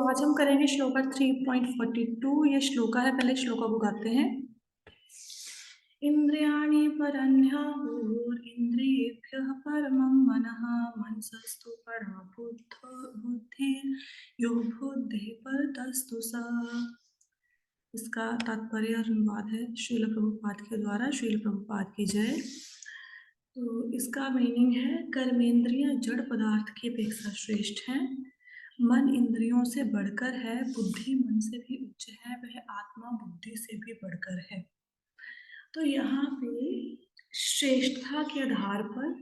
आज हम करेंगे श्लोका 3.42। ये श्लोका है, पहले श्लोका को गाते हैं। इंद्रियाणि परन्याहुरिन्द्रियेभ्यः परमं मनः मनसस्तु परा बुद्धिर् यो बुद्धिः परतस्तु सा। इसका तात्पर्य और अनुवाद है श्रील प्रभुपाद के द्वारा। श्रील प्रभुपाद की जय। तो इसका मीनिंग है, कर्मेंद्रियां जड़ पदार्थ की अपेक्षा श्रेष्ठ हैं, मन इंद्रियों से बढ़कर है, बुद्धि मन से भी उच्च है, वह आत्मा बुद्धि से भी बढ़कर है। तो यहाँ पे श्रेष्ठता के आधार पर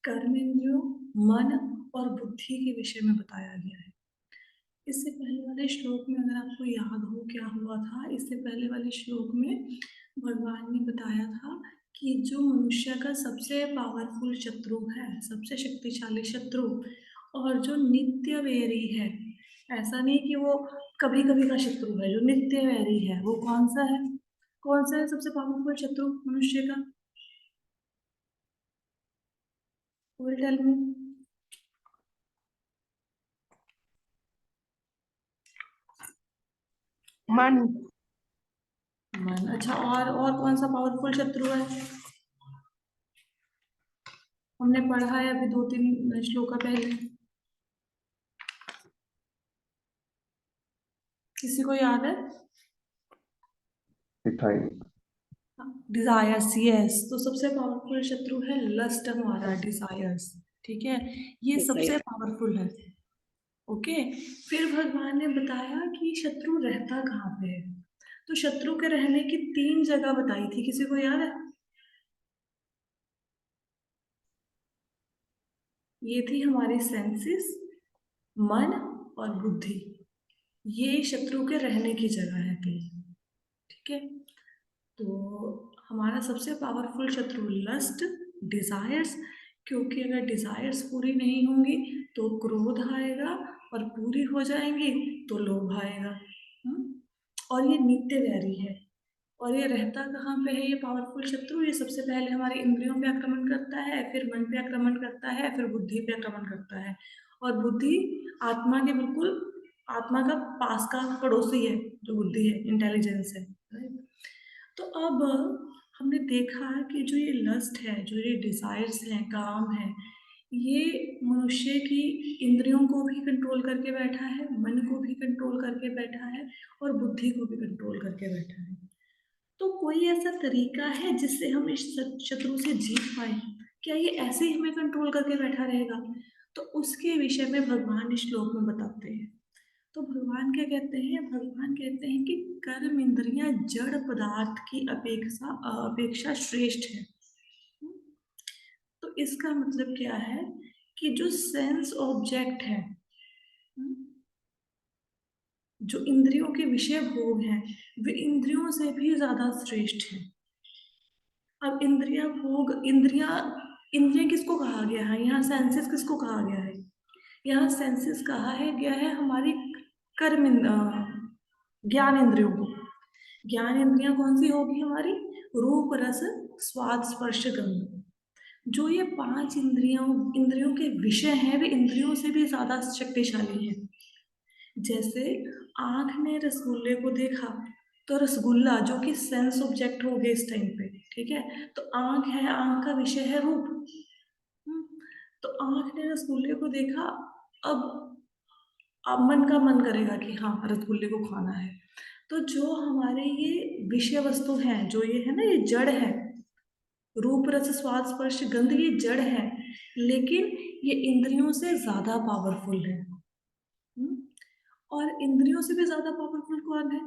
कर्मेंद्रियों, मन और बुद्धि के विषय में बताया गया है। इससे पहले वाले श्लोक में अगर आपको याद हो क्या हुआ था, इससे पहले वाले श्लोक में भगवान ने बताया था कि जो मनुष्य का सबसे पावरफुल शत्रु है, सबसे शक्तिशाली शत्रु और जो नित्य वैरी है, ऐसा नहीं कि वो कभी कभी का शत्रु है, जो नित्य वैरी है वो कौन सा है? कौन सा है सबसे पावरफुल शत्रु मनुष्य का? Will tell me. मन। मन, अच्छा। और कौन सा पावरफुल शत्रु है? हमने पढ़ा है अभी 2-3 श्लोका पहले। किसी को याद है? Desires, yes. तो सबसे पावरफुल शत्रु है लस्ट, हमारा डिजायर्स। ठीक है, ये सबसे पावरफुल है। ओके, फिर भगवान ने बताया कि शत्रु रहता कहाँ पे है। तो शत्रु के रहने की 3 जगह बताई थी, किसी को याद है? ये थी हमारी सेंसेस, मन और बुद्धि। ये शत्रु के रहने की जगह है। ठीक है, तो हमारा सबसे पावरफुल शत्रु लस्ट, डिजायर्स, क्योंकि अगर डिजायर्स पूरी नहीं होंगी तो क्रोध आएगा, और पूरी हो जाएंगी तो लोभ आएगा। और ये नित्य वैरी है। और ये रहता कहाँ पे है ये पावरफुल शत्रु? ये सबसे पहले हमारे इंद्रियों पे आक्रमण करता है, फिर मन पे आक्रमण करता है, फिर बुद्धि पे आक्रमण करता है। और बुद्धि आत्मा के बिल्कुल, आत्मा का पास का पड़ोसी है जो बुद्धि है, इंटेलिजेंस है। तो अब हमने देखा कि जो ये लस्ट है, जो ये डिजायर्स हैं, काम है, ये मनुष्य की इंद्रियों को भी कंट्रोल करके बैठा है, मन को भी कंट्रोल करके बैठा है, और बुद्धि को भी कंट्रोल करके बैठा है। तो कोई ऐसा तरीका है जिससे हम इस शत्रु से जीत पाए? क्या ये ऐसे ही हमें कंट्रोल करके बैठा रहेगा? तो उसके विषय में भगवान इस श्लोक में बताते हैं। तो भगवान क्या कहते हैं? भगवान कहते हैं कि कर्म इंद्रियां जड़ पदार्थ की अपेक्षा श्रेष्ठ है। तो इसका मतलब क्या है कि जो सेंस ऑब्जेक्ट है, जो इंद्रियों के विषय भोग हैं, वे इंद्रियों से भी ज्यादा श्रेष्ठ है। अब इंद्रिया भोग, इंद्रिया किसको कहा गया है यहाँ? सेंसेस किसको कहा गया है यहाँ? सेंसेस कहा है गया है हमारी कर्म ज्ञान इंद्रियों को। ज्ञान इंद्रियां कौन सी होगी हमारी? रूप, रस, स्वाद, स्पर्श, गंध। जो ये 5 इंद्रियों के विषय हैं, वे इंद्रियों से भी ज्यादा शक्तिशाली हैं। जैसे आंख ने रसगुल्ले को देखा, तो रसगुल्ला जो कि सेंस ऑब्जेक्ट हो गया इस टाइम पे, ठीक है, तो आंख है, आंख का विषय है रूप। तो आंख ने रसगुल्ले को देखा, अब मन का मन करेगा कि हाँ रसगुल्ले को खाना है। तो जो हमारे ये विषय वस्तु हैं, जो ये है ना, ये जड़ है, रूप, रस, स्वाद, स्पर्श, गंध, ये जड़ है, लेकिन ये इंद्रियों से ज्यादा पावरफुल है। और इंद्रियों से भी ज्यादा पावरफुल कौन है?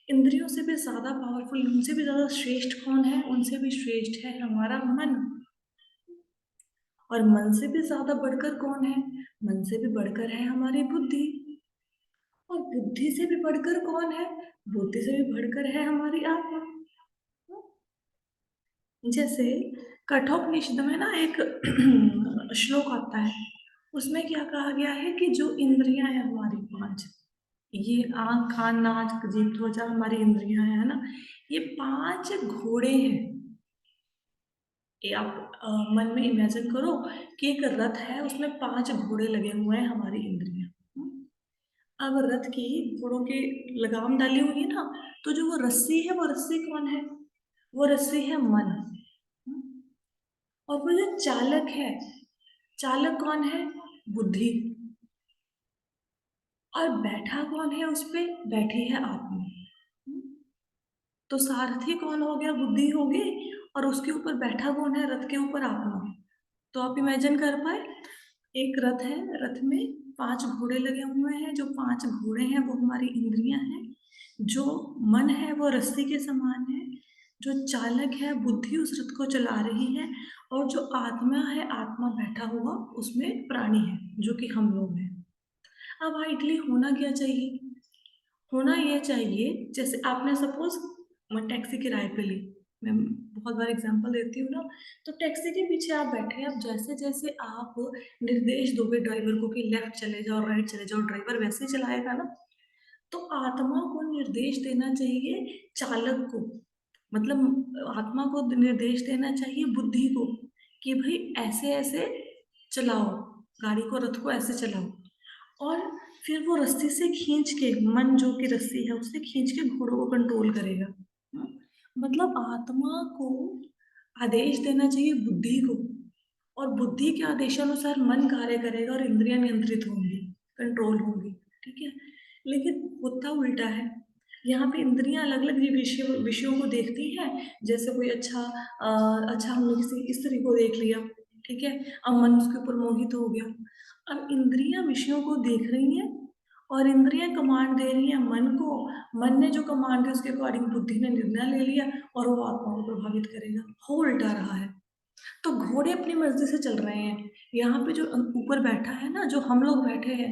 इंद्रियों से भी ज्यादा पावरफुल, उनसे भी ज्यादा श्रेष्ठ कौन है? उनसे भी श्रेष्ठ है हमारा मन। और मन से भी ज्यादा बढ़कर कौन है? मन से भी बढ़कर है हमारी बुद्धि। और बुद्धि से भी बढ़कर कौन है? बुद्धि से भी बढ़कर है हमारी आत्मा। जैसे कठोपनिषद में ना एक श्लोक आता है, उसमें क्या कहा गया है कि जो इंद्रियां हैं हमारी 5, ये आंख, कान, नाक, जीभ, त्वचा, हमारी इंद्रियां है ना, ये 5 घोड़े हैं। ये आप मन में इमेजिन करो कि एक रथ है, उसमें 5 घोड़े लगे हुए हैं, हमारी इंद्रियां। अब रथ की घोड़ों की लगाम डाली हुई है ना, तो जो वो रस्सी है, वो रस्सी कौन है? वो रस्सी है मन। और वो जो चालक है, चालक कौन है? बुद्धि। और बैठा कौन है उस पे? बैठी है आत्मा। तो सारथी कौन हो गया? बुद्धि हो गई। और उसके ऊपर बैठा कौन है? रथ के ऊपर आत्मा। तो आप इमेजिन कर पाए, एक रथ है, रथ में 5 घोड़े लगे हुए हैं। जो 5 घोड़े हैं वो हमारी इंद्रियां हैं। जो मन है वो रस्सी के समान है। जो चालक है, बुद्धि, उस रथ को चला रही है। और जो आत्मा है, आत्मा बैठा हुआ उसमें प्राणी है, जो कि हम लोग हैं। अब आइडली होना क्या चाहिए? होना ये चाहिए, जैसे आपने सपोज मैं टैक्सी किराए पे ली, मैं बहुत बार एग्जांपल देती हूँ ना। तो टैक्सी के पीछे आप बैठे हैं, अब जैसे जैसे आप निर्देश दोगे ड्राइवर को कि लेफ्ट चले जाओ, राइट चले जाओ, ड्राइवर वैसे ही चलाएगा ना। तो आत्मा को निर्देश देना चाहिए चालक को, मतलब आत्मा को निर्देश देना चाहिए बुद्धि को कि भाई ऐसे ऐसे चलाओ, गाड़ी को, रथ को ऐसे चलाओ। और फिर वो रस्सी से खींच के, मन जो कि रस्सी है उससे खींच के घोड़ों को कंट्रोल करेगा। हम्म? मतलब आत्मा को आदेश देना चाहिए बुद्धि को, और बुद्धि के आदेशानुसार मन कार्य करेगा और इंद्रियां नियंत्रित होंगी, कंट्रोल होंगी। ठीक है। लेकिन होता उल्टा है। यहाँ पे इंद्रियां अलग अलग विषयों विषयों को देखती हैं। जैसे कोई अच्छा हमने किसी स्त्री को देख लिया, ठीक है, अब मन उसके ऊपर मोहित हो गया। अब इंद्रियां विषयों को देख रही हैं, और इंद्रियां कमांड दे रही हैं मन को। मन ने जो कमांड दी उसके अकॉर्डिंग बुद्धि ने निर्णय ले लिया, और वो आत्मा को प्रभावित करेगा। हो उल्टा रहा है। तो घोड़े अपनी मर्जी से चल रहे हैं। यहाँ पे जो ऊपर बैठा है ना, जो हम लोग बैठे हैं,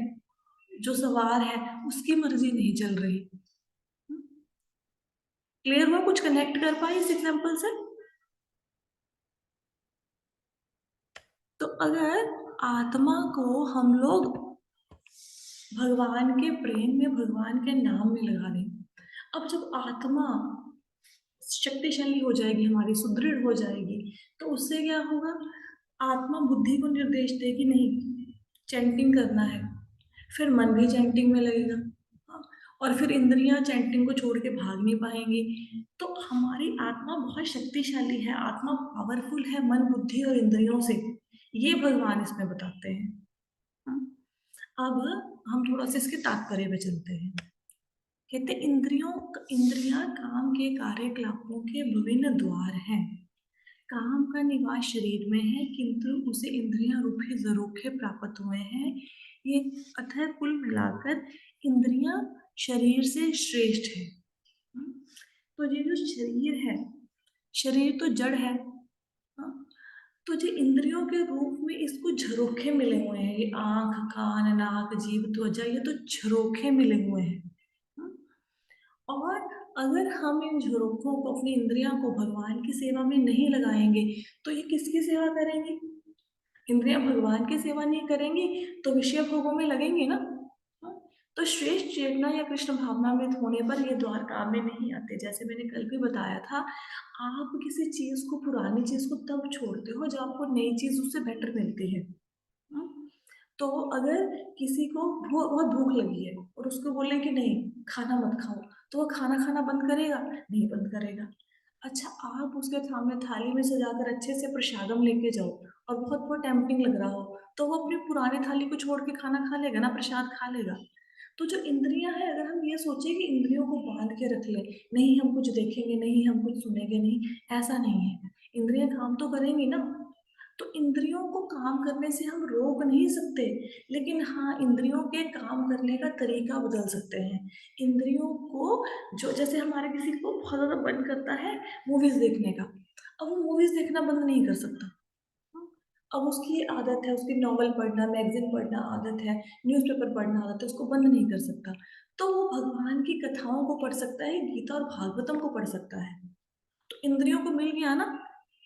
जो सवार है, उसकी मर्जी नहीं चल रही। क्लियर हुआ? कुछ कनेक्ट कर पाए इस एग्जांपल से? तो अगर आत्मा को हम लोग भगवान के प्रेम में, भगवान के नाम में लगा दें, अब जब आत्मा शक्तिशाली हो जाएगी, हमारी सुदृढ़ हो जाएगी, तो उससे क्या होगा? आत्मा बुद्धि को निर्देश देगी, नहीं चैंटिंग करना है। फिर मन भी चैंटिंग में लगेगा। हाँ, और फिर इंद्रियां चैंटिंग को छोड़ के भाग नहीं पाएंगी। तो हमारी आत्मा बहुत शक्तिशाली है, आत्मा पावरफुल है मन, बुद्धि और इंद्रियों से। ये भगवान इसमें बताते हैं। हाँ, अब हम थोड़ा सा इसके तात्पर्य पे चलते हैं। कहते इंद्रियां काम के कार्यकलापों के विभिन्न द्वार हैं। काम का निवास शरीर में है, किंतु उसे इंद्रियां रूपी जरोखे प्राप्त हुए हैं। ये अतः कुल मिलाकर इंद्रियां शरीर से श्रेष्ठ है। हम्म? तो ये जो शरीर है, शरीर तो जड़ है। हाँ? तो जो इंद्रियों के रूप में इसको झरोखे मिले हुए हैं, ये आंख, कान, नाक, जीभ, त्वचा, ये तो झरोखे मिले हुए हैं। हाँ? और अगर हम इन झरोखों को, अपनी इंद्रियां को भगवान की सेवा में नहीं लगाएंगे, तो ये किसकी सेवा करेंगी? इंद्रियां भगवान की सेवा नहीं करेंगी तो विषय भोगों में लगेंगी ना। हाँ? तो श्रेष्ठ चेतना या कृष्ण भावनामृत होने पर ये द्वार काम में नहीं आते। जैसे मैंने कल भी बताया था, आप किसी चीज को, पुरानी चीज को तब छोड़ते हो जब आपको नई चीज उससे बेटर मिलती है। हाँ? तो अगर किसी को बहुत भूख लगी है और उसको बोले कि नहीं खाना मत खाओ, तो वो खाना खाना बंद करेगा? नहीं बंद करेगा। अच्छा, आप उसके सामने थाली में सजाकर अच्छे से प्रसादम लेके जाओ, और बहुत बहुत टेम्पटिंग लग रहा हो, तो वो अपनी पुरानी थाली को छोड़ के खाना खा लेगा ना, प्रसाद खा लेगा। तो जो इंद्रियां है, अगर हम ये सोचे कि इंद्रियों को बांध के रख ले, नहीं हम कुछ देखेंगे नहीं, हम कुछ सुनेंगे नहीं, ऐसा नहीं है। इंद्रियां काम तो करेंगी ना। तो इंद्रियों को काम करने से हम रोक नहीं सकते, लेकिन हाँ, इंद्रियों के काम करने का तरीका बदल सकते हैं। इंद्रियों को, जो जैसे हमारे किसी को बहुत ज्यादा मन करता है मूवीज देखने का, अब वो मूवीज देखना बंद नहीं कर सकता। अब उसकी आदत है, उसकी नॉवल पढ़ना, मैगजीन पढ़ना आदत है, न्यूज़पेपर पढ़ना आदत है, उसको बंद नहीं कर सकता। तो वो भगवान की कथाओं को पढ़ सकता है, गीता और भागवतम को पढ़ सकता है। तो इंद्रियों को मिल गया ना।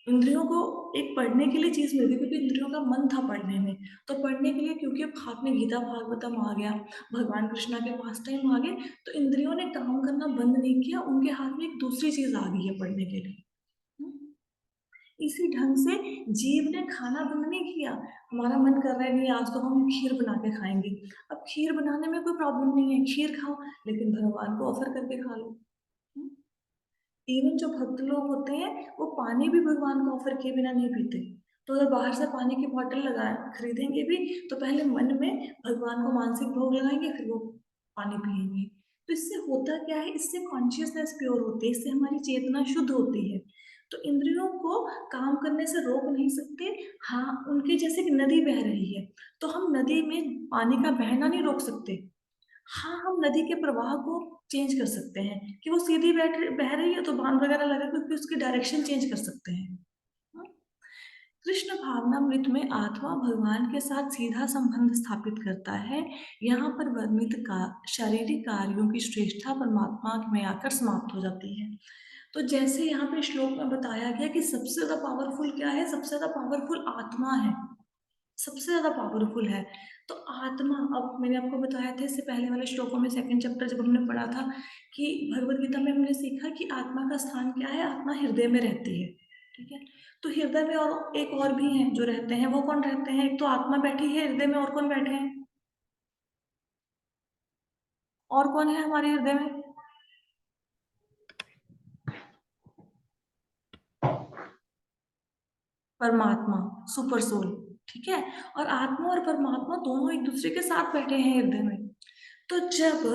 इंद्रियों को एक पढ़ने के लिए चीज मिल गई, क्योंकि इंद्रियों का मन था पढ़ने में। तो पढ़ने के लिए, क्योंकि अब हाथ में गीता भागवतम आ गया, भगवान कृष्णा के पास टाइम आ गए, तो इंद्रियों ने काम करना बंद नहीं किया, उनके हाथ में एक दूसरी चीज आ गई है पढ़ने के लिए। हम्म? इसी ढंग से जीव ने खाना बंद नहीं किया। हमारा मन कर रहा है नहीं आज तो हम खीर बना के खाएंगे। अब खीर बनाने में कोई प्रॉब्लम नहीं है, खीर खाओ, लेकिन भगवान को ऑफर करके खा लो। इवन जो भक्त लोग होते हैं वो पानी भी भगवान को ऑफर किए बिना नहीं पीते। तो अगर बाहर से पानी की बोतल लगाए खरीदेंगे भी तो पहले मन में भगवान को मानसिक भोग लगाएंगे, फिर वो पानी पिएंगे। तो इससे होता क्या है, इससे कॉन्शियसनेस प्योर होती है, इससे हमारी चेतना शुद्ध होती है। तो इंद्रियों को काम करने से रोक नहीं सकते। हाँ, उनके जैसे कि नदी बह रही है तो हम नदी में पानी का बहना नहीं रोक सकते। हाँ, हम नदी के प्रवाह को चेंज कर सकते हैं कि वो सीधी बह रही है तो बांध वगैरह लगा के उसकी डायरेक्शन चेंज कर सकते हैं। हाँ? कृष्ण भावनामृत में आत्मा भगवान के साथ सीधा संबंध स्थापित करता है। यहाँ पर वर्णित का शारीरिक कार्यों की श्रेष्ठता परमात्मा में आकर समाप्त हो जाती है। तो जैसे यहाँ पे श्लोक में बताया गया कि सबसे ज्यादा पावरफुल क्या है, सबसे ज्यादा पावरफुल आत्मा है, सबसे ज्यादा पावरफुल है। तो आत्मा, अब मैंने आपको बताया था इससे पहले वाले श्लोकों में सेकंड चैप्टर जब हमने पढ़ा था कि भगवत गीता में हमने सीखा कि आत्मा का स्थान क्या है, आत्मा हृदय में रहती है। ठीक है, तो हृदय में और एक और भी हैं जो रहते हैं, वो कौन रहते हैं? एक तो आत्मा बैठी है हृदय में, और कौन बैठे हैं? और कौन है हमारे हृदय में? परमात्मा, सुपर सोल। ठीक है, और आत्मा और परमात्मा दोनों एक दूसरे के साथ बैठे हैं हृदय में। तो जब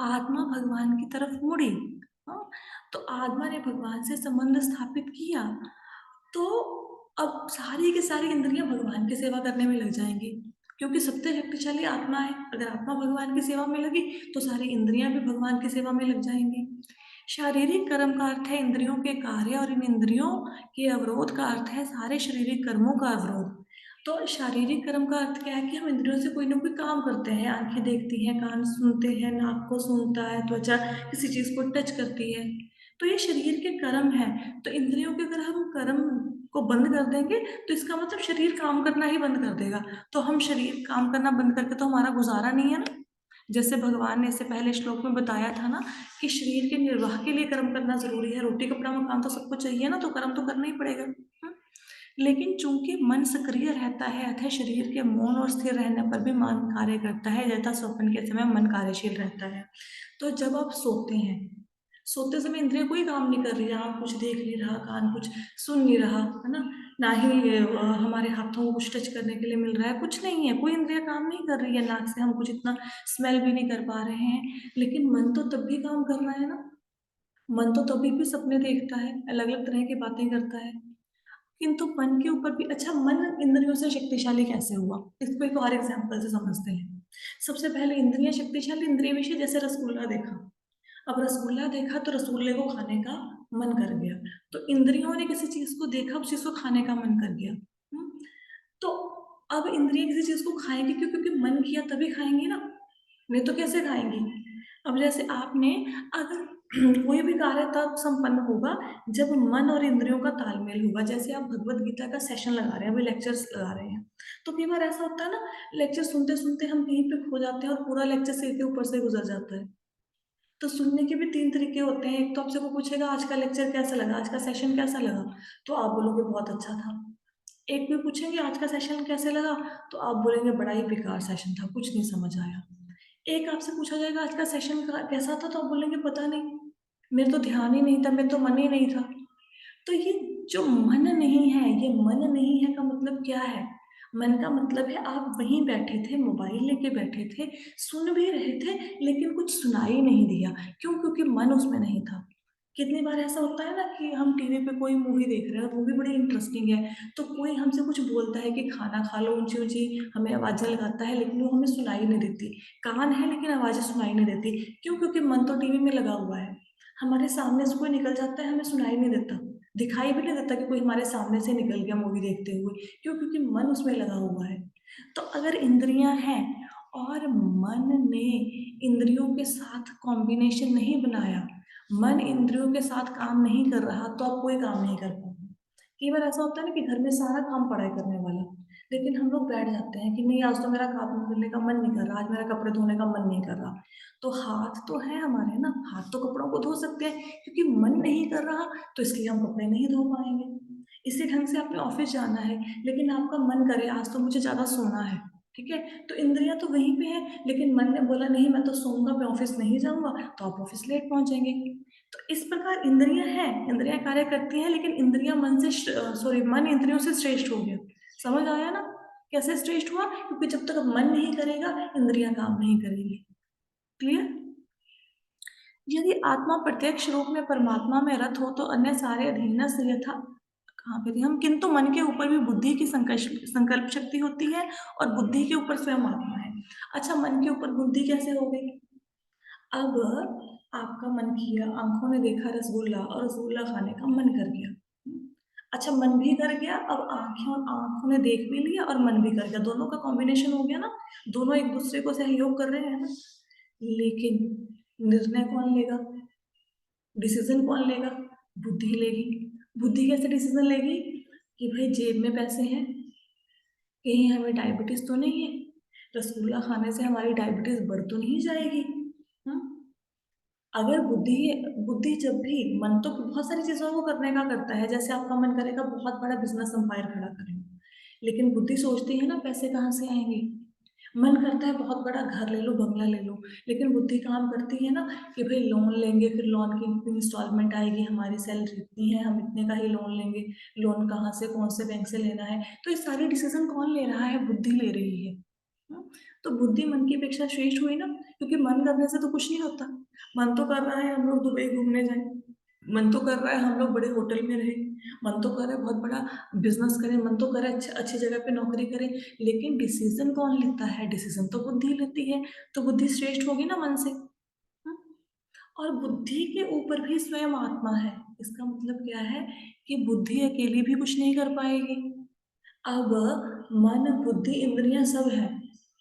आत्मा भगवान की तरफ मुड़ी, हाँ, तो आत्मा ने भगवान से संबंध स्थापित किया, तो अब सारी की सारी इंद्रियां भगवान की सेवा करने में लग जाएंगी, क्योंकि सबसे शक्तिशाली आत्मा है। अगर आत्मा भगवान की सेवा में लगी तो सारी इंद्रियां भी भगवान की सेवा में लग जाएंगी। शारीरिक कर्म का अर्थ है इंद्रियों के कार्य, और इन इंद्रियों के अवरोध का अर्थ है सारे शारीरिक कर्मों का अवरोध। तो शारीरिक कर्म का अर्थ क्या है कि हम इंद्रियों से कोई ना कोई काम करते हैं, आंखें देखती हैं, कान सुनते हैं, नाक को सूंघता है, त्वचा किसी चीज को टच करती है। तो ये शरीर के कर्म है। तो इंद्रियों के अगर हम कर्म को बंद कर देंगे तो इसका मतलब शरीर काम करना ही बंद कर देगा। तो हम शरीर काम करना बंद करके तो हमारा गुजारा नहीं है ना। जैसे भगवान ने इससे पहले श्लोक में बताया था ना कि शरीर के निर्वाह के लिए कर्म करना जरूरी है, रोटी कपड़ा मकान तो सबको चाहिए ना, तो कर्म तो करना ही पड़ेगा। लेकिन चूंकि मन सक्रिय रहता है अतः शरीर के मौन और स्थिर रहने पर भी मन कार्य करता है, जैसा स्वप्न के समय मन कार्यशील रहता है। तो जब आप सोते हैं, सोते समय इंद्रिय कोई काम नहीं कर रही है, आँख कुछ देख नहीं रहा, कान कुछ सुन नहीं रहा, है ना, ना ही हमारे हाथों को कुछ टच करने के लिए मिल रहा है, कुछ नहीं है, कोई इंद्रिय काम नहीं कर रही है, नाक से हम कुछ इतना स्मेल भी नहीं कर पा रहे हैं। लेकिन मन तो तब भी काम कर रहा है ना। मन तो तभी भी सपने देखता है, अलग अलग तरह की बातें करता है। किंतु मन के ऊपर भी, अच्छा मन इंद्रियों से शक्तिशाली कैसे हुआ, इसको एक और एग्जाम्पल से समझते हैं। सबसे पहले इंद्रियां शक्तिशाली, इंद्रिय विषय, जैसे रसगुल्ला देखा। अब रसगुल्ला देखा तो रसगुल्ले को खाने का मन कर गया। तो इंद्रियों ने किसी चीज को देखा, उस चीज को खाने का मन कर गया। तो अब इंद्रियां किसी चीज को खाएंगी क्यों? क्योंकि मन किया तभी खाएंगी ना, नहीं तो कैसे खाएंगी? अब जैसे आपने, अगर कोई भी कार्य तब संपन्न होगा जब मन और इंद्रियों का तालमेल होगा। जैसे आप भगवत गीता का सेशन लगा रहे हैं, अभी लेक्चर्स लगा रहे हैं, तो कई बार ऐसा होता है ना, लेक्चर सुनते सुनते हम कहीं पे खो जाते हैं और पूरा लेक्चर सिर के ऊपर से गुजर जाता है। तो सुनने के भी तीन तरीके होते हैं। एक तो आपसे को पूछेगा आज का लेक्चर कैसा लगा, आज का सेशन कैसा लगा, तो आप बोलोगे बहुत अच्छा था। एक भी पूछेंगे आज का सेशन कैसे लगा, तो आप बोलेंगे बड़ा ही बेकार सेशन था, कुछ नहीं समझ आया। एक आपसे पूछा जाएगा आज का सेशन कैसा था, तो आप बोलेंगे पता नहीं, मेरे तो ध्यान ही नहीं था, मेरे तो मन ही नहीं था। तो ये जो मन नहीं है, ये मन नहीं है का मतलब क्या है? मन का मतलब है आप वहीं बैठे थे, मोबाइल लेके बैठे थे, सुन भी रहे थे, लेकिन कुछ सुनाई नहीं दिया। क्यों? क्योंकि मन उसमें नहीं था। कितनी बार ऐसा होता है ना कि हम टीवी पे कोई मूवी देख रहे हैं और मूवी बड़ी इंटरेस्टिंग है, तो कोई हमसे कुछ बोलता है कि खाना खा लो, ऊंची ऊंची हमें आवाजें लगाता है, लेकिन वो हमें सुनाई नहीं देती। कान है लेकिन आवाजें सुनाई नहीं देती। क्यों? क्योंकि मन तो टीवी में लगा हुआ है। हमारे सामने से कोई निकल जाता है, हमें सुनाई नहीं देता, दिखाई भी नहीं देता कि कोई हमारे सामने से निकल गया मूवी देखते हुए। क्यों? क्योंकि मन उसमें लगा हुआ है। तो अगर इंद्रियां हैं और मन ने इंद्रियों के साथ कॉम्बिनेशन नहीं बनाया, मन इंद्रियों के साथ काम नहीं कर रहा, तो आप कोई काम नहीं कर पाओगे। कई बार ऐसा होता है ना कि घर में सारा काम पड़ा है करने वाला, लेकिन हम लोग बैठ जाते हैं कि नहीं आज तो मेरा काम करने का मन नहीं कर रहा, आज मेरा कपड़े धोने का मन नहीं कर रहा। तो हाथ तो है हमारे ना, हाथ तो कपड़ों को धो सकते हैं, क्योंकि मन नहीं कर रहा तो इसलिए हम कपड़े नहीं धो पाएंगे। इसी ढंग से आपने ऑफिस जाना है, लेकिन आपका मन करे आज तो मुझे ज़्यादा सोना है, ठीक है? तो इंद्रियाँ तो वहीं पे हैं, लेकिन मन ने बोला नहीं मैं तो सोऊँगा, मैं ऑफिस नहीं जाऊँगा, तो आप ऑफिस लेट पहुँचेंगे। तो इस प्रकार इंद्रियाँ हैं, इंद्रियाँ कार्य करती हैं, लेकिन इंद्रियाँ मन से सॉरी मन इंद्रियों से श्रेष्ठ हो गया। समझ आया ना? कैसे श्रेष्ठ हुआ? क्योंकि जब तक मन नहीं करेगा, इंद्रियाँ काम नहीं करेंगी। क्लियर? यदि आत्मा प्रत्यक्ष रूप में परमात्मा में रत हो तो अन्य सारे अधीनस्थ यथा कहाँ पे थे हम, किंतु मन के ऊपर भी बुद्धि की संकल्प शक्ति होती है और बुद्धि के ऊपर स्वयं आत्मा है। अच्छा, मन के ऊपर बुद्धि कैसे हो गई? अब आपका मन किया, आंखों ने देखा रसगुल्ला और रसगुल्ला खाने का मन कर गया। अच्छा, मन भी कर गया, अब आंखों आंखों ने देख भी लिया और मन भी कर गया, दोनों का कॉम्बिनेशन हो गया ना, दोनों एक दूसरे को सहयोग कर रहे हैं ना। लेकिन निर्णय कौन लेगा? डिसीजन कौन लेगा? बुद्धि लेगी। बुद्धि कैसे डिसीजन लेगी कि भाई जेब में पैसे हैं, कहीं हमें डायबिटीज तो नहीं है, रसगुल्ला खाने से हमारी डायबिटीज बढ़ तो नहीं जाएगी। हाँ? अगर बुद्धि बुद्धि जब भी मन तो बहुत सारी चीजों को करने का करता है, जैसे आपका मन करेगा बहुत बड़ा बिजनेस एम्पायर खड़ा करें, लेकिन बुद्धि सोचती है ना पैसे कहाँ से आएंगे। मन करता है बहुत बड़ा घर ले लो, बंगला ले लो, लेकिन बुद्धि काम करती है ना कि भाई लोन लेंगे, फिर लोन की इतनी इंस्टॉलमेंट आएगी, हमारी सैलरी इतनी है, हम इतने का ही लोन लेंगे, लोन कहाँ से कौन से बैंक से लेना है, तो ये सारी डिसीजन कौन ले रहा है? बुद्धि ले रही है। हम्म? तो बुद्धि मन की अपेक्षा श्रेष्ठ हुई ना, क्योंकि मन करने से तो कुछ नहीं होता। मन तो कर रहा है हम लोग दुबई घूमने जाएं, मन तो कर रहा है हम लोग बड़े होटल में रहें, मन तो कर रहा है बहुत बड़ा बिजनेस करें, मन तो कर रहा है अच्छी अच्छी जगह पे नौकरी करें, लेकिन डिसीजन कौन लेता है? डिसीजन तो बुद्धि लेती है। तो बुद्धि श्रेष्ठ होगी ना मन से। हम्म? और बुद्धि के ऊपर भी स्वयं आत्मा है। इसका मतलब क्या है कि बुद्धि अकेली भी कुछ नहीं कर पाएगी। अब मन बुद्धि इंद्रियां सब है,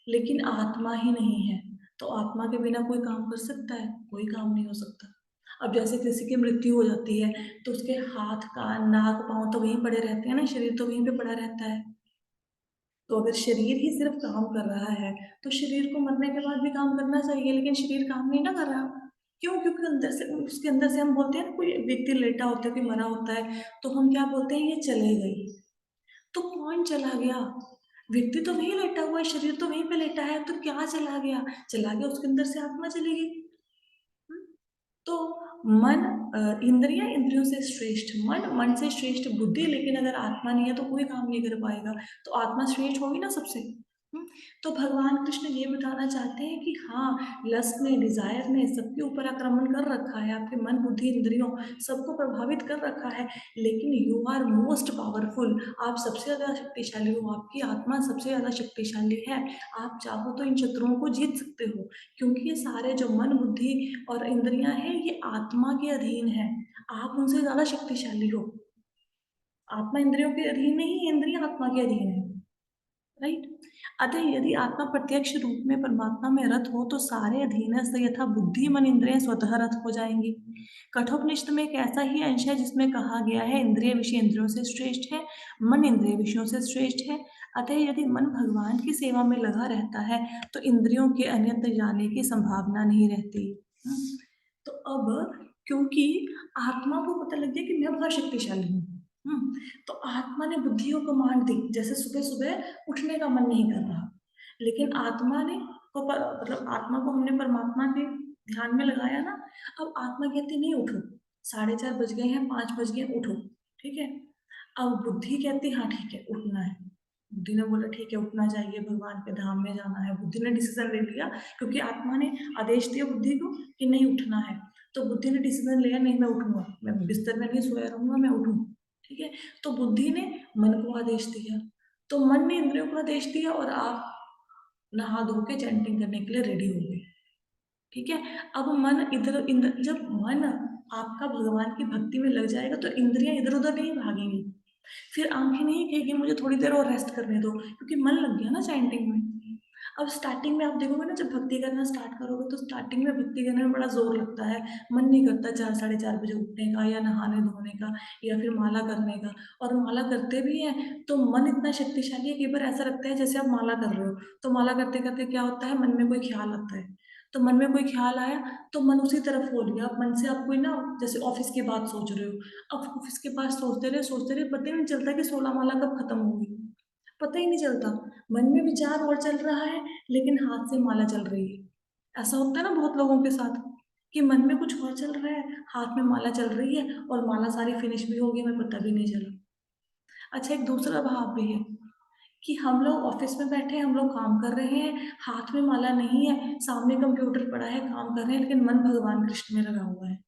लेकिन आत्मा ही नहीं है। तो आत्मा के बिना कोई काम कर सकता है? कोई काम नहीं हो सकता। अब जैसे किसी की मृत्यु हो जाती है, तो उसके हाथ कान नाक पांव तो वहीं पड़े रहते हैं ना, शरीर तो वहीं पे पड़ा रहता है। तो अगर शरीर ही सिर्फ काम कर रहा है, तो शरीर को मरने के बाद भी काम करना चाहिए, लेकिन शरीर काम नहीं ना कर रहा। क्यों? क्योंकि अंदर से उसके अंदर से हम बोलते हैं ना, कोई व्यक्ति लेटा होता है, कोई मरा होता है, तो हम क्या बोलते हैं? ये चले गई। तो कौन चला गया? व्यक्ति तो वहीं लेटा हुआ है, शरीर तो वहीं पे लेटा है, तो क्या चला गया? चला गया उसके अंदर से आत्मा चली गई। हम्म? तो मन इंद्रियां इंद्रियों से श्रेष्ठ, मन मन से श्रेष्ठ बुद्धि, लेकिन अगर आत्मा नहीं है तो कोई काम नहीं कर पाएगा। तो आत्मा श्रेष्ठ होगी ना सबसे। हम्म? तो भगवान कृष्ण ये बताना चाहते हैं कि हाँ, लस्ट ने, डिजायर ने सबके ऊपर आक्रमण कर रखा है, आपके मन बुद्धि इंद्रियों सबको प्रभावित कर रखा है, लेकिन यू आर मोस्ट पावरफुल। आप सबसे ज्यादा शक्तिशाली हो, आपकी आत्मा सबसे ज्यादा शक्तिशाली है। आप चाहो तो इन शत्रुओं को जीत सकते हो, क्योंकि ये सारे जो मन बुद्धि और इंद्रियां हैं ये आत्मा के अधीन है। आप उनसे ज्यादा शक्तिशाली हो। आत्मा इंद्रियों के अधीन नहीं है, इंद्रियां आत्मा के अधीन है। राइट? अतः यदि आत्मा प्रत्यक्ष रूप में परमात्मा में रत हो तो सारे अधीनस्थ यथा बुद्धि मन इंद्रिय स्वतः रत हो जाएंगी। कठोपनिषद में एक ऐसा ही अंश है जिसमें कहा गया है इंद्रिय विषय इंद्रियों से श्रेष्ठ है, मन इंद्रिय विषयों से श्रेष्ठ है। अतः यदि मन भगवान की सेवा में लगा रहता है तो इंद्रियों के अन्यत्र जाने की संभावना नहीं रहती। हम्म? तो अब क्योंकि आत्मा को पता लग गया कि मैं बहुत शक्तिशाली हूँ, तो आत्मा ने बुद्धि को कमांड दी, जैसे सुबह सुबह उठने का मन नहीं कर रहा, लेकिन आत्मा ने मतलब आत्मा को हमने परमात्मा के ध्यान में लगाया ना। अब आत्मा कहती नहीं उठो, 4:30 बज गए हैं, 5 बज गए, उठो। ठीक है? अब बुद्धि कहती हाँ ठीक है उठना है। बुद्धि ने बोला ठीक है उठना चाहिए, भगवान के धाम में जाना है, बुद्धि ने डिसीजन ले लिया, क्योंकि आत्मा ने आदेश दिया बुद्धि को कि नहीं उठना है। तो बुद्धि ने डिसीजन लिया नहीं मैं उठूंगा, मैं बिस्तर में नहीं सोया रहूंगा, मैं उठूं। ठीक है? तो बुद्धि ने मन को आदेश दिया, तो मन ने इंद्रियों को आदेश दिया, और आप नहा धो के चैंटिंग करने के लिए रेडी हो गए। ठीक है? अब मन इधर इंद्र जब मन आपका भगवान की भक्ति में लग जाएगा तो इंद्रियां इधर उधर नहीं भागेंगी। फिर आंखें नहीं कहेगी मुझे थोड़ी देर और रेस्ट करने दो, क्योंकि मन लग गया ना चैंटिंग में। अब स्टार्टिंग में आप देखोगे ना, जब भक्ति करना स्टार्ट करोगे तो स्टार्टिंग में भक्ति करने में बड़ा जोर लगता है, मन नहीं करता 4 साढ़े 4 बजे उठने का या नहाने धोने का या फिर माला करने का। और माला करते भी हैं तो मन इतना शक्तिशाली है, कई बार ऐसा लगता है जैसे आप माला कर रहे हो, तो माला करते करते क्या होता है, मन में कोई ख्याल आता है, तो मन में कोई ख्याल आया तो मन उसी तरफ हो लिया। मन से आप कोई ना, जैसे ऑफिस की बात सोच रहे हो, अब ऑफिस के पास सोचते रहे, पता ही नहीं चलता कि 16 माला कब खत्म होगी, पता ही नहीं चलता। मन में विचार और चल रहा है, लेकिन हाथ से माला चल रही है। ऐसा होता है ना बहुत लोगों के साथ, कि मन में कुछ और चल रहा है, हाथ में माला चल रही है, और माला सारी फिनिश भी होगी, हमें पता भी नहीं चला। अच्छा, एक दूसरा भाव भी है कि हम लोग ऑफिस में बैठे हैं, हम लोग काम कर रहे हैं, हाथ में माला नहीं है, सामने कंप्यूटर पड़ा है, काम कर रहे हैं, लेकिन मन भगवान कृष्ण में लगा हुआ है।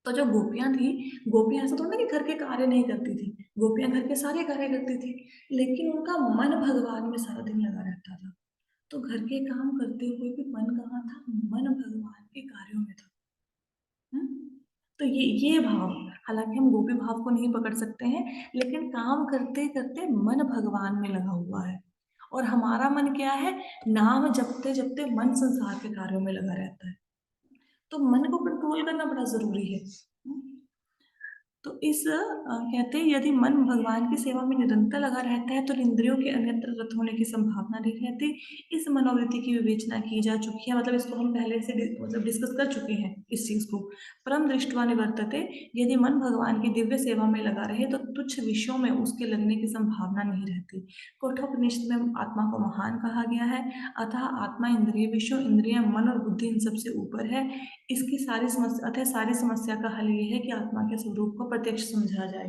तो जो गोपियां थी, गोपियां ऐसा थोड़ा ना कि घर के कार्य नहीं करती थी, गोपियां घर के सारे कार्य करती थी, लेकिन उनका मन भगवान में सारा दिन लगा रहता था। तो घर के काम करते हुए भी मन कहाँ था? मन भगवान के कार्यों में था। हम्म? तो ये भाव, हालांकि हम गोपी भाव को नहीं पकड़ सकते हैं, लेकिन काम करते करते मन भगवान में लगा हुआ है। और हमारा मन क्या है? नाम जपते जपते मन संसार के कार्यों में लगा रहता है। तो मन को कंट्रोल करना बड़ा जरूरी है। तो कहते हैं यदि मन भगवान की सेवा में निरंतर लगा रहता है तो इंद्रियों के अन्यत्र रत होने की संभावना नहीं रहती। इस मनोवृत्ति की विवेचना की जा चुकी है, मतलब इसको हम पहले से मतलब डिस्कस कर चुके हैं इस चीज को। परम दृष्टवा निवर्तते, यदि मन भगवान की दिव्य सेवा में लगा रहे तो तुच्छ विषयों में उसके लगने की संभावना नहीं रहती। कठोपनिषद में आत्मा को महान कहा गया है, अतः आत्मा इंद्रिय विषयों, इंद्रिय, मन और बुद्धि इन सबसे ऊपर है। इसकी सारी समस्या, अतः सारी समस्या का हल ये है कि आत्मा के स्वरूप को प्रत्यक्ष समझा जाए।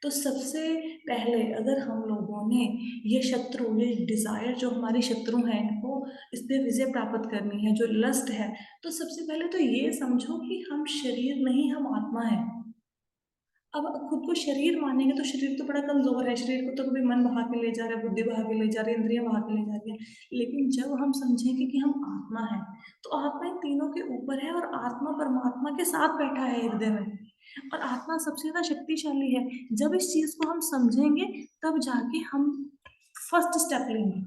तो सबसे पहले अगर हम लोगों ने ये शत्रु, ये डिजायर जो हमारे शत्रु हैं, इनको, इस पे विजय प्राप्त करनी है, जो लस्ट है, तो सबसे पहले तो ये समझो कि हम शरीर नहीं, हम आत्मा है। अब खुद को शरीर मानेंगे तो शरीर तो बड़ा कमजोर है, शरीर को तो कभी मन बहा के ले जा रहा है, बुद्धि बहा के ले जा रही है, इंद्रियां बहा के ले जा रही है। लेकिन जब हम समझेंगे कि हम आत्मा है, तो आत्मा इन तीनों के ऊपर है, और आत्मा परमात्मा के साथ बैठा है हृदय में, और आत्मा सबसे ज्यादा शक्तिशाली है। जब इस चीज को हम समझेंगे, तब जाके हम फर्स्ट स्टेप लेंगे,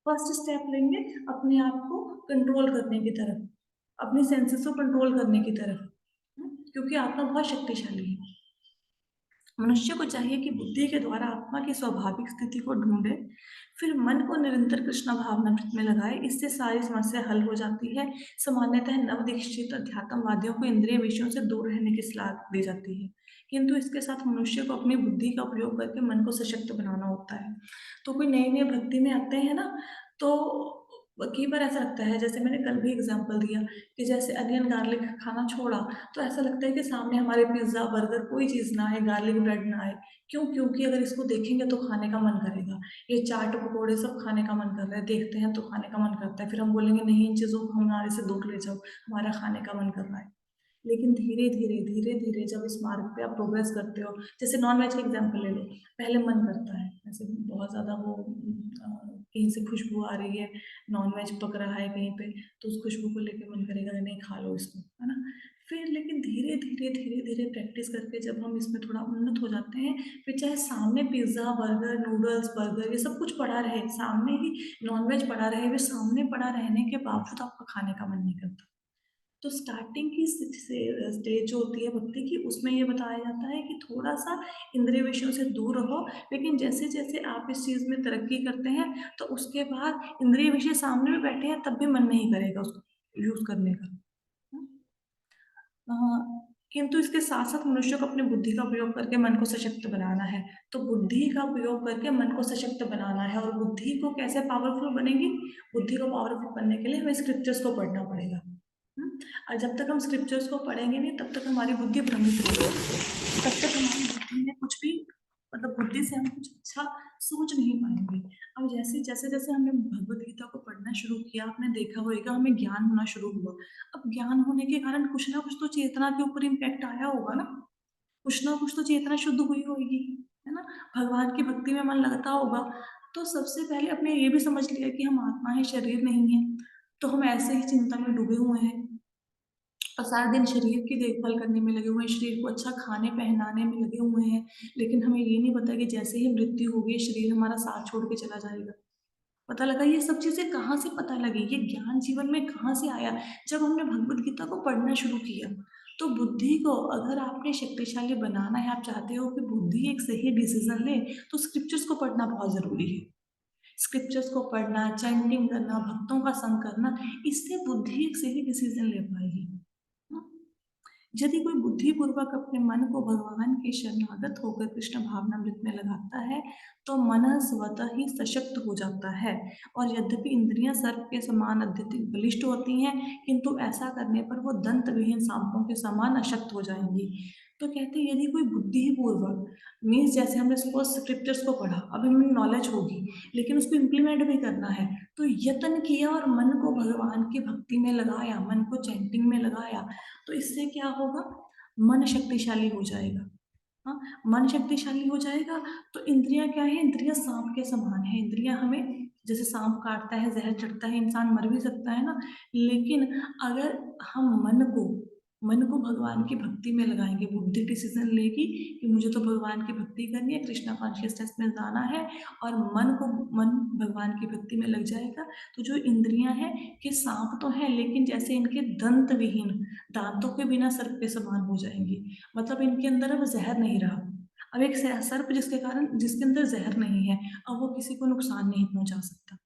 फर्स्ट स्टेप लेंगे अपने आप को कंट्रोल करने की तरफ, अपनी सेंसेस को कंट्रोल करने की तरफ। क्योंकि आत्मा बहुत शक्तिशाली है। मनुष्य को चाहिए कि बुद्धि के द्वारा आत्मा की स्वाभाविक स्थिति को ढूंढे, फिर मन को निरंतर कृष्ण भावनामृत में लगाए, इससे सारी समस्या हल हो जाती है। सामान्यतः नवदीक्षित अध्यात्मवादियों को इंद्रिय विषयों से दूर रहने की सलाह दी जाती है, किंतु इसके साथ मनुष्य को अपनी बुद्धि का उपयोग करके मन को सशक्त बनाना होता है। तो कोई नई नई भक्ति में आते हैं ना, तो कई बार ऐसा लगता है, जैसे मैंने कल भी एग्जाम्पल दिया, कि जैसे अनियन गार्लिक खाना छोड़ा, तो ऐसा लगता है कि सामने हमारे पिज्जा बर्गर कोई चीज ना आए, गार्लिक ब्रेड ना आए। क्यों? क्योंकि अगर इसको देखेंगे तो खाने का मन करेगा। ये चाट पकौड़े सब खाने का मन कर रहा है, देखते हैं तो खाने का मन करता है, फिर हम बोलेंगे नहीं, इन चीजों को हमारे से दूर ले जाओ, हमारा खाने का मन कर रहा है। लेकिन धीरे धीरे जब इस मार्ग पे आप प्रोग्रेस करते हो, जैसे नॉन वेज का एग्जाम्पल ले लो, पहले मन करता है, जैसे बहुत ज्यादा वो कहीं से खुशबू आ रही है, नॉन वेज पक रहा है कहीं पे, तो उस खुशबू को लेके मन करेगा कि नहीं, खा लो इसको, है ना। फिर लेकिन धीरे धीरे प्रैक्टिस करके जब हम इसमें थोड़ा उन्नत हो जाते हैं, फिर चाहे सामने पिज्जा बर्गर नूडल्स बर्गर ये सब कुछ पड़ा रहे सामने ही, नॉन वेज पड़ा रहे, फिर सामने पड़ा रहने के बावजूद आपका खाने का मन नहीं करता। तो स्टार्टिंग की स्टेज जो होती है भक्ति की, उसमें ये बताया जाता है कि थोड़ा सा इंद्रिय विषयों से दूर रहो, लेकिन जैसे जैसे आप इस चीज में तरक्की करते हैं, तो उसके बाद इंद्रिय विषय सामने में बैठे हैं तब भी मन नहीं करेगा उसको यूज करने का। अ, किंतु इसके साथ साथ मनुष्य को अपनी बुद्धि का उपयोग करके मन को सशक्त बनाना है। तो बुद्धि का उपयोग करके मन को सशक्त बनाना है, और बुद्धि को कैसे पावरफुल बनेगी? बुद्धि को पावरफुल बनने के लिए हमें स्क्रिप्चर्स को पढ़ना पड़ेगा। हम्म? और जब तक हम स्क्रिप्चर्स को पढ़ेंगे नहीं, तब तक हमारी बुद्धि भ्रमित रहेगी, तब तक हमारी बुद्धि में कुछ भी, मतलब बुद्धि से हम कुछ अच्छा सोच नहीं पाएंगे। अब जैसे जैसे जैसे हमने भगवत गीता को पढ़ना शुरू किया, आपने देखा होगा हमें ज्ञान होना शुरू हुआ। अब ज्ञान होने के कारण कुछ ना कुछ तो चेतना के ऊपर इम्पैक्ट आया होगा ना, कुछ ना कुछ तो चेतना शुद्ध हुई होगी, है ना। भगवान की भक्ति में मन लगता होगा। तो सबसे पहले अपने ये भी समझ लिया कि हम आत्मा है, शरीर नहीं है। तो हम ऐसे ही चिंता में डूबे हुए हैं, और सारा दिन शरीर की देखभाल करने में लगे हुए हैं, शरीर को अच्छा खाने पहनाने में लगे हुए हैं, लेकिन हमें ये नहीं पता कि जैसे ही मृत्यु होगी शरीर हमारा साथ छोड़ के चला जाएगा। पता लगा ये सब चीजें कहाँ से पता लगी, ये ज्ञान जीवन में कहाँ से आया? जब हमने भगवत गीता को पढ़ना शुरू किया। तो बुद्धि को अगर आपने शक्तिशाली बनाना है, आप चाहते हो कि बुद्धि एक सही डिसीजन ले, तो स्क्रिप्चर्स को पढ़ना बहुत जरूरी है। स्क्रिप्चर्स को पढ़ना, चैंटिंग करना, भक्तों का संग करना, इससे बुद्धि एक सही डिसीजन ले पाएगी। यदि कोई बुद्धिपूर्वक अपने मन को भगवान के शरणागत होकर कृष्ण भावनामृत में लगाता है तो मन स्वतः ही सशक्त हो जाता है। और यद्यपि इंद्रियां सर्प के समान अत्यधिक बलिष्ठ होती हैं, किंतु ऐसा करने पर वो दंत विहीन सांपों के समान अशक्त हो जाएंगी। तो कहते हैं यदि कोई बुद्धिपूर्वक, मीन्स जैसे हमने सपोज स्क्रिप्चर्स को पढ़ा, अभी हमें नॉलेज होगी, लेकिन उसको इम्प्लीमेंट भी करना है, तो यत्न किया और मन को भगवान की भक्ति में लगाया, मन को चैंटिंग में लगाया, तो इससे क्या होगा, मन शक्तिशाली हो जाएगा। हाँ, मन शक्तिशाली हो जाएगा तो इंद्रियां क्या है, इंद्रियां सांप के समान है। इंद्रियां हमें, जैसे सांप काटता है, जहर चढ़ता है, इंसान मर भी सकता है ना, लेकिन अगर हम मन को भगवान की भक्ति में लगाएंगे, बुद्धि डिसीजन लेगी कि मुझे तो भगवान की भक्ति करनी है, कृष्णा कॉन्शियसनेस में जाना है, और मन भगवान की भक्ति में लग जाएगा, तो जो इंद्रियां हैं कि सांप तो है, लेकिन जैसे इनके दंत विहीन, दांतों के बिना सर्प के समान हो जाएंगी। मतलब इनके अंदर अब जहर नहीं रहा। अब एक सर्प जिसके अंदर जहर नहीं है, अब वो किसी को नुकसान नहीं पहुंचा सकता।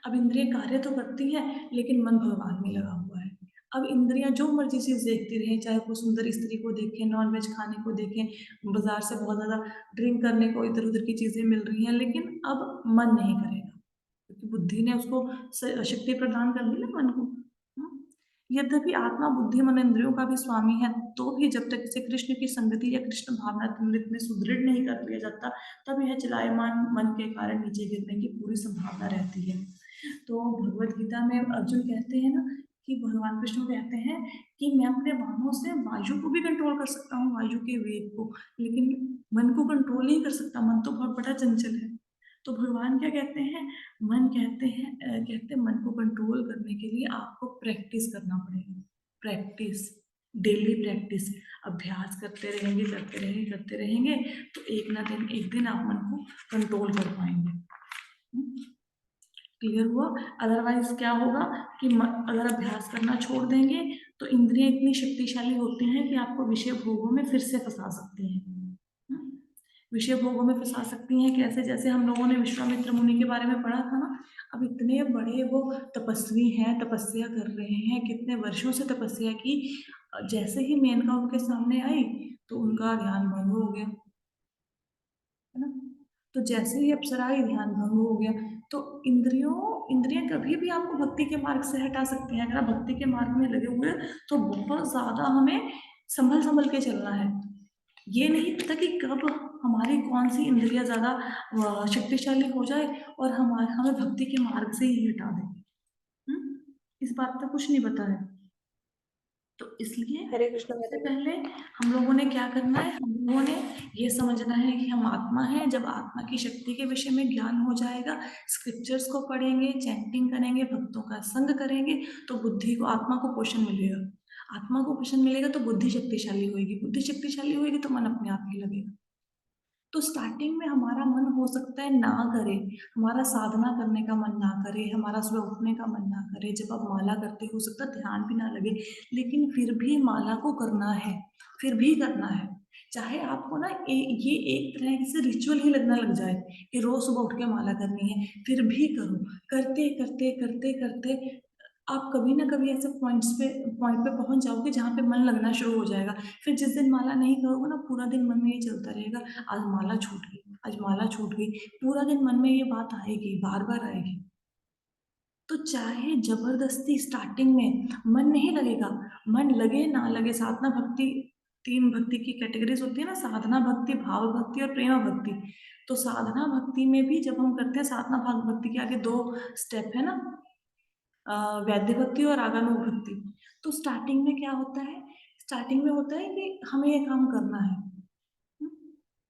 अब इंद्रिय कार्य तो करती है, लेकिन मन भगवान में लगा हुआ है। अब इंद्रियां जो मर्जी चीज देखती रहे, चाहे वो सुंदर स्त्री को देखें, नॉनवेज खाने को देखें, बाजार से बहुत ज्यादा ड्रिंक करने को, इधर उधर की चीजें मिल रही हैं, लेकिन अब मन नहीं करेगा, क्योंकि बुद्धि ने उसको शक्ति प्रदान कर दी ना मन को। यद्यपि आत्मा बुद्धि मन इंद्रियों का भी स्वामी है, तो भी जब तक इसे कृष्ण की संगति या कृष्ण भावनामृत में सुदृढ़ नहीं कर लिया जाता, तब यह चलायमान मन के कारण नीचे गिरने की पूरी संभावना रहती है। तो भगवत गीता में अर्जुन कहते हैं ना कि भगवान कृष्ण कहते हैं कि मैं अपने बाणों से वायु को भी कंट्रोल कर सकता हूँ, वायु के वेग को, लेकिन मन को कंट्रोल नहीं कर सकता, मन तो बहुत बड़ा चंचल है। तो भगवान क्या कहते हैं, कहते हैं मन को कंट्रोल करने के लिए आपको प्रैक्टिस करना पड़ेगा। प्रैक्टिस, डेली प्रैक्टिस, अभ्यास करते रहेंगे, तो एक दिन आप मन को कंट्रोल कर पाएंगे। क्लियर हुआ? अदरवाइज क्या होगा कि अगर अभ्यास करना छोड़ देंगे तो इंद्रियां इतनी शक्तिशाली होती हैं कि आपको विषय भोगों में फिर से फंसा सकती हैं। विषय भोगों में फंसा सकती हैं कैसे? जैसे हम लोगों ने विश्वामित्र मुनि के बारे में पढ़ा था ना। अब इतने बड़े वो तपस्वी हैं, तपस्या कर रहे हैं, कितने वर्षों से तपस्या की, जैसे ही मेनका उनके सामने आई तो उनका ध्यान भंग हो गया, है ना। तो जैसे ही अप्सरा आई, ध्यान भंग हो गया। तो इंद्रियां कभी भी आपको भक्ति के मार्ग से हटा सकती हैं। अगर आप भक्ति के मार्ग में लगे हुए हैं तो बहुत ज्यादा हमें संभल संभल के चलना है। ये नहीं पता कि कब हमारी कौन सी इंद्रिया ज्यादा शक्तिशाली हो जाए और हमें भक्ति के मार्ग से ही हटा दे। इस बात का कुछ नहीं पता है। तो इसलिए हरे कृष्ण सबसे माता। पहले हम लोगों ने क्या करना है, हम लोगों ने ये समझना है कि हम आत्मा हैं। जब आत्मा की शक्ति के विषय में ज्ञान हो जाएगा, स्क्रिप्चर्स को पढ़ेंगे, चैंटिंग करेंगे, भक्तों का संग करेंगे, तो बुद्धि को, आत्मा को पोषण मिलेगा। आत्मा को पोषण मिलेगा तो बुद्धि शक्तिशाली होगी, बुद्धि शक्तिशाली होगी तो मन अपने आप ही लगेगा। तो स्टार्टिंग में हमारा मन हो सकता है ना करे, हमारा साधना करने का मन ना करे, हमारा सुबह उठने का मन ना करे, जब आप माला करते हो सकता है ध्यान भी ना लगे, लेकिन फिर भी माला को करना है, फिर भी करना है। चाहे आपको ना ये एक तरह से रिचुअल ही लगना लग जाए कि रोज सुबह उठ के माला करनी है, फिर भी करो। करते करते करते करते आप कभी ना कभी ऐसे पॉइंट पे पहुंच जाओगे जहाँ पे मन लगना शुरू हो जाएगा। फिर जिस दिन माला नहीं करोगे ना, पूरा दिन मन में ये चलता रहेगा, आज माला छूट गई, आज माला छूट गई, पूरा दिन मन में ये बात आएगी, बार बार आएगी। तो चाहे जबरदस्ती स्टार्टिंग में मन नहीं लगेगा, मन लगे ना लगे, साधना भक्ति, तीन भक्ति की कैटेगरीज होती है ना, साधना भक्ति, भाव भक्ति और प्रेम भक्ति। तो साधना भक्ति में भी जब हम करते हैं, साधना भाव भक्ति के आगे दो स्टेप है ना, वैद्य भक्ति और आगमन भक्ति। तो स्टार्टिंग में क्या होता है, स्टार्टिंग में होता है कि हमें ये काम करना है,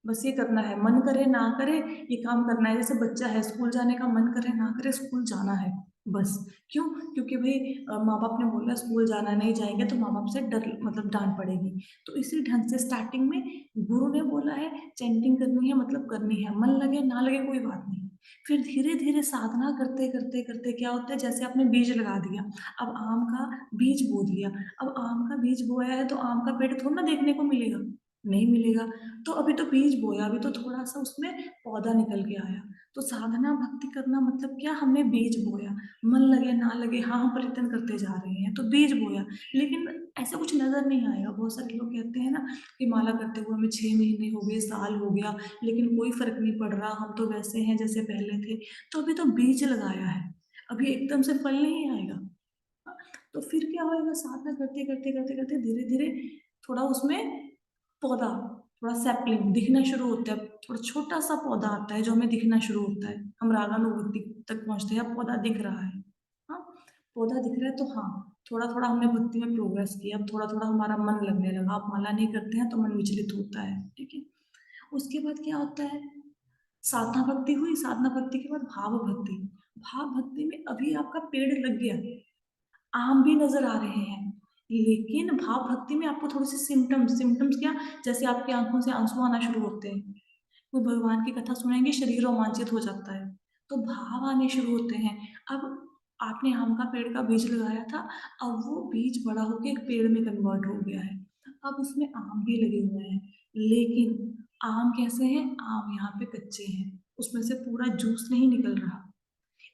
बस ये करना है, मन करे ना करे ये काम करना है। जैसे बच्चा है, स्कूल जाने का मन करे ना करे, स्कूल जाना है बस। क्यों? क्योंकि भाई माँ बाप ने बोला स्कूल जाना, नहीं जाएंगे तो माँ बाप से डर, मतलब डांट पड़ेगी। तो इसी ढंग से स्टार्टिंग में गुरु ने बोला है चैंटिंग करनी है, मतलब करनी है, मन लगे ना लगे कोई बात नहीं। फिर धीरे धीरे साधना करते करते करते क्या होता है, जैसे आपने बीज लगा दिया, अब आम का बीज बो दिया, अब आम का बीज बोया है तो आम का पेड़ थोड़ा ना देखने को मिलेगा, नहीं मिलेगा। तो अभी तो बीज बोया, अभी तो थोड़ा सा उसमें पौधा निकल के आया, तो साधना भक्ति करना मतलब क्या, हमने बीज बोया, मन लगे ना लगे, हाँ हम परिवर्तन करते जा रहे हैं तो बीज बोया, लेकिन ऐसा कुछ नजर नहीं आएगा। बहुत सारे लोग कहते हैं ना कि माला करते हुए हमें 6 महीने हो गए, साल हो गया, लेकिन कोई फर्क नहीं पड़ रहा, हम तो वैसे हैं जैसे पहले थे। तो अभी तो बीज लगाया है, अभी एकदम से फल नहीं आएगा। तो फिर क्या होएगा, साधना करते करते करते करते धीरे धीरे थोड़ा उसमें पौधा, थोड़ा सैपलिंग दिखना शुरू होता है, थोड़ा छोटा सा पौधा आता है जो हमें दिखना शुरू होता है, हम रागानुभूति तक पहुंचते हैं, अब पौधा दिख रहा है। हाँ, पौधा दिख रहा है तो हाँ, थोड़ा थोड़ा हमने भक्ति में प्रोग्रेस किया, अब थोड़ा थोड़ा हमारा मन लगने लगा। आप माला नहीं करते हैं तो मन विचलित होता है, ठीक है। उसके बाद क्या होता है, साधना भक्ति हुई, साधना भक्ति के बाद भाव भक्ति। भाव भक्ति में अभी आपका पेड़ लग गया, आम भी नजर आ रहे हैं, लेकिन भाव भक्ति में आपको थोड़े से सिम्टम्स, सिम्टम्स क्या, जैसे आपकी आंखों से आंसू आना शुरू होते हैं, कोई भगवान की कथा सुनेंगे शरीर रोमांचित हो जाता है, तो भाव आने शुरू होते हैं। अब आपने आम का पेड़ का बीज लगाया था, अब वो बीज बड़ा होकर एक पेड़ में कन्वर्ट हो गया है, अब उसमें आम भी लगे हुए हैं, लेकिन आम कैसे हैं, आम यहाँ पे कच्चे हैं, उसमें से पूरा जूस नहीं निकल रहा।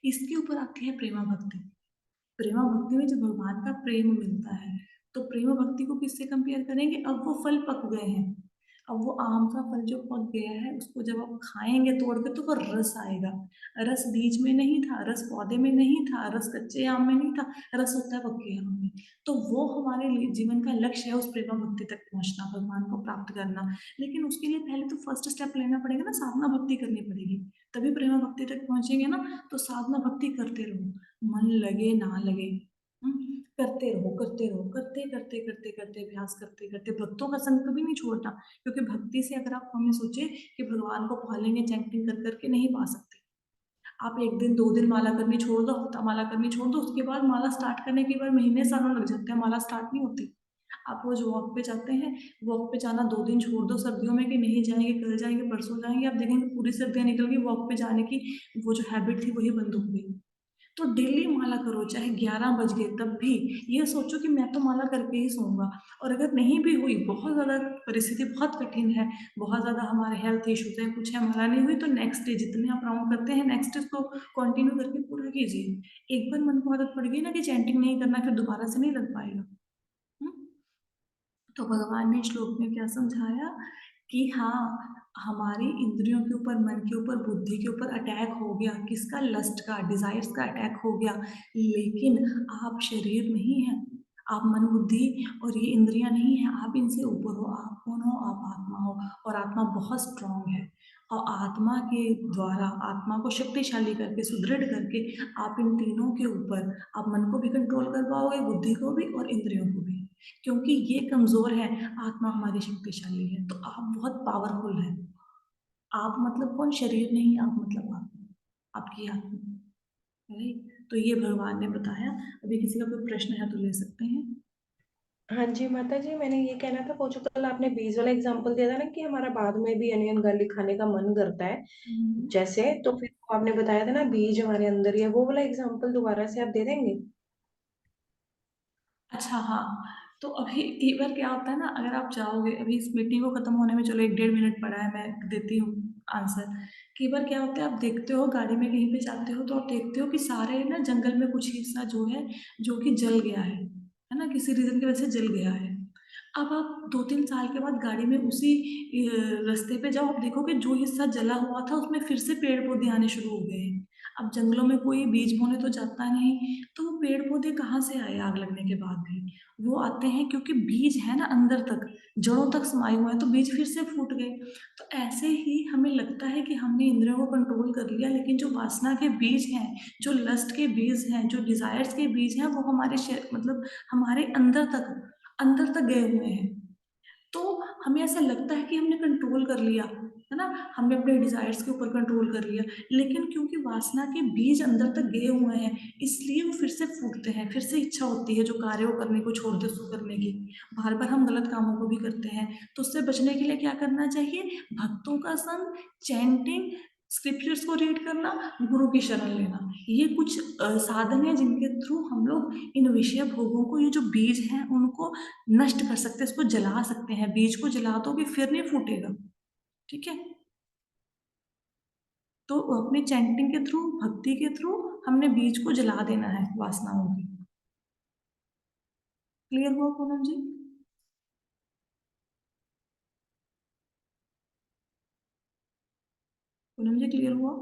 इसके ऊपर आती है प्रेमा भक्ति। प्रेमा भक्ति में जब भगवान का प्रेम मिलता है, तो प्रेम भक्ति को किससे कंपेयर करेंगे, अब वो फल पक गए हैं, अब वो आम का फल जो पक गया है उसको जब आप खाएंगे तोड़ के तो वो रस आएगा। रस बीज में नहीं था, रस पौधे में नहीं था, रस कच्चे आम में नहीं था, रस होता है पके आम में। तो वो हमारे लिए जीवन का लक्ष्य है, उस प्रेमा भक्ति तक पहुंचना, भगवान को प्राप्त करना। लेकिन उसके लिए पहले तो फर्स्ट स्टेप लेना पड़ेगा ना, साधना भक्ति करनी पड़ेगी, तभी प्रेमा भक्ति तक पहुंचेंगे ना। तो साधना भक्ति करते रहो, मन लगे ना लगे, करते रहो करते रहो, करते करते करते करते अभ्यास करते करते, भक्तों का संग कभी नहीं छोड़ना। क्योंकि भक्ति से अगर आप हमें सोचे कि भगवान को पा लेंगे चैंटिंग कर करके, नहीं पा सकते। आप एक दिन 2 दिन माला करनी छोड़ दो, हफ्ता माला करनी छोड़ दो, उसके बाद माला स्टार्ट करने के बाद महीने सालों लग जाते हैं, माला स्टार्ट नहीं होती। आप रोज वॉक पे जाते हैं, वॉक पे जाना 2 दिन छोड़ दो सर्दियों में कि नहीं जाएंगे, कल जाएंगे, परसों जाएंगे, आप देखेंगे पूरी सर्दियां निकल गई, वॉक पे जाने की वो जो हैबिट थी वही बंद हो गई। तो डेली माला करो, चाहे 11 बज गए तब भी ये सोचो कि मैं तो माला करके ही सोऊंगा। और अगर नहीं भी हुई, बहुत ज़्यादा परिस्थिति बहुत कठिन है, बहुत ज़्यादा हमारे हेल्थ इश्यूज है, कुछ है, माला नहीं हुई, तो नेक्स्ट डे जितने आप राउंड करते हैं नेक्स्ट डे को कंटिन्यू करके पूरा कीजिए। एक बार मन को आदत पड़ गई ना कि चैंटिंग नहीं करना, फिर दोबारा से नहीं लग पाएगा। हम्म? तो भगवान ने श्लोक में क्या समझाया कि हाँ, हमारी इंद्रियों के ऊपर, मन के ऊपर, बुद्धि के ऊपर अटैक हो गया, किसका, लस्ट का, डिजायर्स का अटैक हो गया, लेकिन आप शरीर नहीं है, आप मन बुद्धि और ये इंद्रियां नहीं है, आप इनसे ऊपर हो, आप कौन हो, आप आत्मा हो। और आत्मा बहुत स्ट्रांग है, और आत्मा के द्वारा, आत्मा को शक्तिशाली करके, सुदृढ़ करके, आप इन तीनों के ऊपर, आप मन को भी कंट्रोल कर पाओगे, बुद्धि को भी और इंद्रियों को भी। क्योंकि ये कमजोर है, आत्मा हमारी शक्तिशाली है, तो आप बहुत पावरफुल हैं। आप मतलब कौन, शरीर नहीं, आप मतलब आत्मा, आपकी आत्मा। राइट, तो ये भगवान ने बताया। अभी किसी का कोई प्रश्न है तो ले सकते हैं। हाँ जी माता जी, मैंने ये कहना था, वो जो कल आपने बीज वाला एग्जांपल दिया था ना कि हमारा बाद में भी अनियन गार्लिक खाने का मन करता है, हम्म। जैसे, तो फिर आपने बताया था ना बीज हमारे अंदर ही है, वो वाला एग्जांपल दोबारा से आप दे देंगे? अच्छा हाँ, तो अभी कई बार क्या होता है ना, अगर आप चाहोगे, अभी इस मीटिंग को खत्म होने में चलो 1 डेढ़ मिनट पड़ा है, मैं देती हूँ आंसर। कई बार क्या होता है, आप देखते हो गाड़ी में कहीं पे जाते हो तो आप देखते हो कि सारे ना जंगल में कुछ हिस्सा जो है, जो कि जल गया है ना, किसी रीजन की वजह से जल गया है। अब आप 2 3 साल के बाद गाड़ी में उसी रास्ते पे जाओ, आप देखोगे जो हिस्सा जला हुआ था उसमें फिर से पेड़ पौधे आने शुरू हो गए हैं। अब जंगलों में कोई बीज बोने तो जाता नहीं, तो वो पेड़ पौधे कहाँ से आए आग लगने के बाद भी, वो आते हैं क्योंकि बीज है ना अंदर तक, जड़ों तक समाये हुए हैं, तो बीज फिर से फूट गए। तो ऐसे ही हमें लगता है कि हमने इंद्रियों को कंट्रोल कर लिया, लेकिन जो वासना के बीज हैं, जो लस्ट के बीज हैं, जो डिजायर्स के बीज हैं, वो हमारे मतलब हमारे अंदर तक गए हुए हैं। तो हमें ऐसा लगता है कि हमने कंट्रोल कर लिया, है ना, हमने अपने डिजायर्स के ऊपर कंट्रोल कर लिया, लेकिन क्योंकि वासना के बीज अंदर तक गए हुए हैं, इसलिए वो फिर से फूटते हैं, फिर से इच्छा होती है जो कार्य को करने को छोड़ दे उसको करने की। बार बार हम गलत कामों को भी करते हैं, तो उससे बचने के लिए क्या करना चाहिए, भक्तों का संग, चैंटिंग, स्क्रिप्चर्स को रीड करना, गुरु की शरण लेना, ये कुछ साधन है जिनके थ्रू हम लोग इन विषय भोगों को, ये जो बीज हैं उनको नष्ट कर सकते हैं, इसको जला सकते हैं। बीज को जला दोगे फिर नहीं फूटेगा, ठीक है। तो अपनी चैंटिंग के थ्रू, भक्ति के थ्रू हमने बीज को जला देना है वासनाओं की। क्लियर हुआ पूनम जी? पूनम जी क्लियर हुआ?